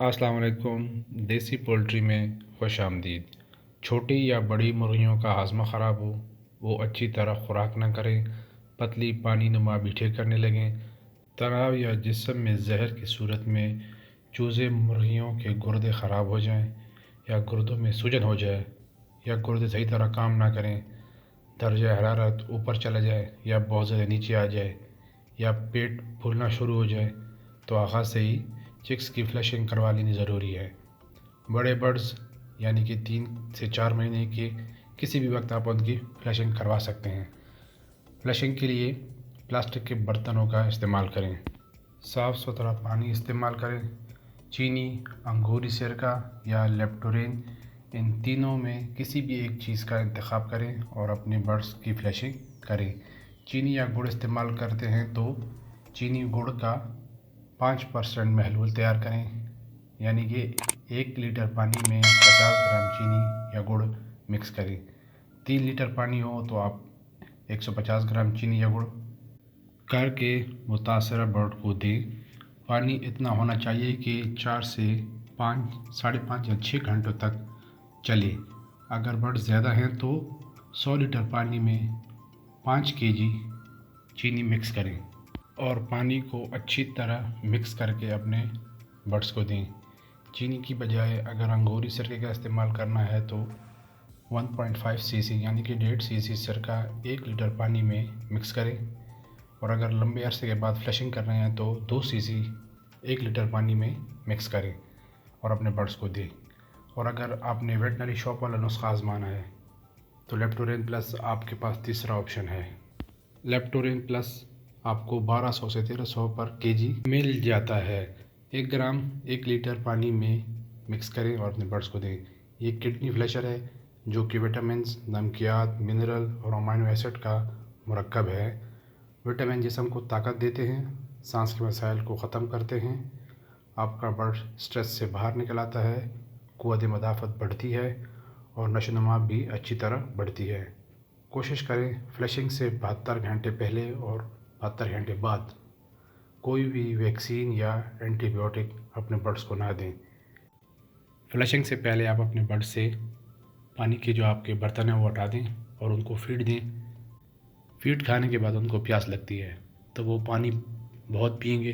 السلام علیکم۔ دیسی پولٹری میں خوش آمدید۔ چھوٹی یا بڑی مرغیوں کا ہاضمہ خراب ہو، وہ اچھی طرح خوراک نہ کریں، پتلی پانی نما میٹھے کرنے لگیں، تناؤ یا جسم میں زہر کی صورت میں چوزے مرغیوں کے گردے خراب ہو جائیں، یا گردوں میں سوجن ہو جائے، یا گردے صحیح طرح کام نہ کریں، درجہ حرارت اوپر چلا جائے یا بہت زیادہ نیچے آ جائے، یا پیٹ پھولنا شروع ہو جائے، تو آغاز سے ہی چکس کی فلشنگ کروا لینی ضروری ہے۔ بڑے برڈز یعنی کہ 3 سے 4 مہینے کے کسی بھی وقت آپ ان کی فلشنگ کروا سکتے ہیں۔ فلشنگ کے لیے پلاسٹک کے برتنوں کا استعمال کریں، صاف ستھرا پانی استعمال کریں، چینی، انگوری سرکہ یا لیپٹورین، ان تینوں میں کسی بھی ایک چیز کا انتخاب کریں اور اپنے برڈز کی فلشنگ کریں۔ چینی یا گڑ استعمال کرتے ہیں تو چینی گڑ کا 5% محلول تیار کریں، یعنی کہ 1 لیٹر پانی میں 50 گرام چینی یا گڑ مکس کریں۔ 3 لیٹر پانی ہو تو آپ 150 گرام چینی یا گڑ کر کے متاثرہ برڈ کو دیں۔ پانی اتنا ہونا چاہیے کہ 4 سے 5 یا 6 گھنٹوں تک چلے۔ اگر برڈ زیادہ ہیں تو 100 لیٹر پانی میں 5 kg چینی مکس کریں اور پانی کو اچھی طرح مکس کر کے اپنے برڈز کو دیں۔ چینی کی بجائے اگر انگوری سرکے کا استعمال کرنا ہے تو 1.5 cc یعنی کہ 1.5 cc سرکہ 1 لیٹر پانی میں مکس کریں، اور اگر لمبے عرصے کے بعد فلشنگ کر رہے ہیں تو 2 cc 1 لیٹر پانی میں مکس کریں اور اپنے برڈز کو دیں۔ اور اگر آپ نے ویٹنری شاپ والا نسخہ آزمانا ہے تو لیپٹورین پلس آپ کے پاس تیسرا آپشن ہے۔ لیپٹورین پلس آپ کو 1200 سے 1300 پر kg مل جاتا ہے۔ 1 گرام 1 لیٹر پانی میں مکس کریں اور اپنے برڈز کو دیں۔ یہ کڈنی فلیشر ہے جو کہ وٹامنز، نمکیات، منرل اور امینو ایسڈ کا مرکب ہے۔ وٹامن جسم کو طاقت دیتے ہیں، سانس کے مسائل کو ختم کرتے ہیں، آپ کا برڈ سٹریس سے باہر نکل آتا ہے، قوت مدافعت بڑھتی ہے اور نشو و نما بھی اچھی طرح بڑھتی ہے۔ کوشش کریں فلشنگ سے 72 گھنٹے پہلے اور 72 گھنٹے بعد کوئی بھی ویکسین یا اینٹی بائیوٹک اپنے برڈز کو نہ دیں۔ فلشنگ سے پہلے آپ اپنے برڈ سے پانی کے جو آپ کے برتن ہیں وہ ہٹا دیں اور ان کو فیڈ دیں۔ فیڈ کھانے کے بعد ان کو پیاس لگتی ہے تو وہ پانی بہت پئیں گے،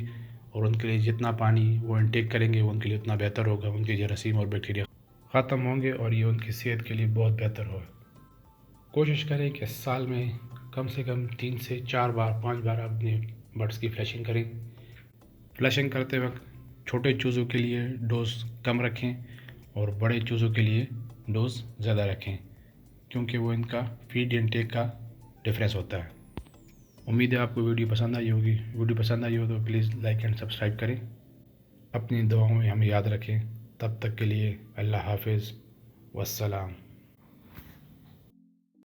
اور ان کے لیے جتنا پانی وہ انٹیک کریں گے وہ ان کے لیے اتنا بہتر ہوگا، ان کے جراثیم اور بیکٹیریا ختم ہوں گے اور یہ ان کی صحت کے لیے بہت بہتر ہوگا۔ کوشش کریں کہ سال میں کم سے کم 3 سے 4 بار 5 بار اپنے برڈز کی فلشنگ کریں۔ فلشنگ کرتے وقت چھوٹے چوزوں کے لیے ڈوز کم رکھیں اور بڑے چوزوں کے لیے ڈوز زیادہ رکھیں، کیونکہ وہ ان کا فیڈ انٹیک کا ڈفرینس ہوتا ہے۔ امید ہے آپ کو ویڈیو پسند آئی ہوگی۔ ویڈیو پسند آئی ہو تو پلیز لائک اینڈ سبسکرائب کریں۔ اپنی دعاؤں میں ہمیں یاد رکھیں۔ تب تک کے لیے اللہ حافظ، والسلام۔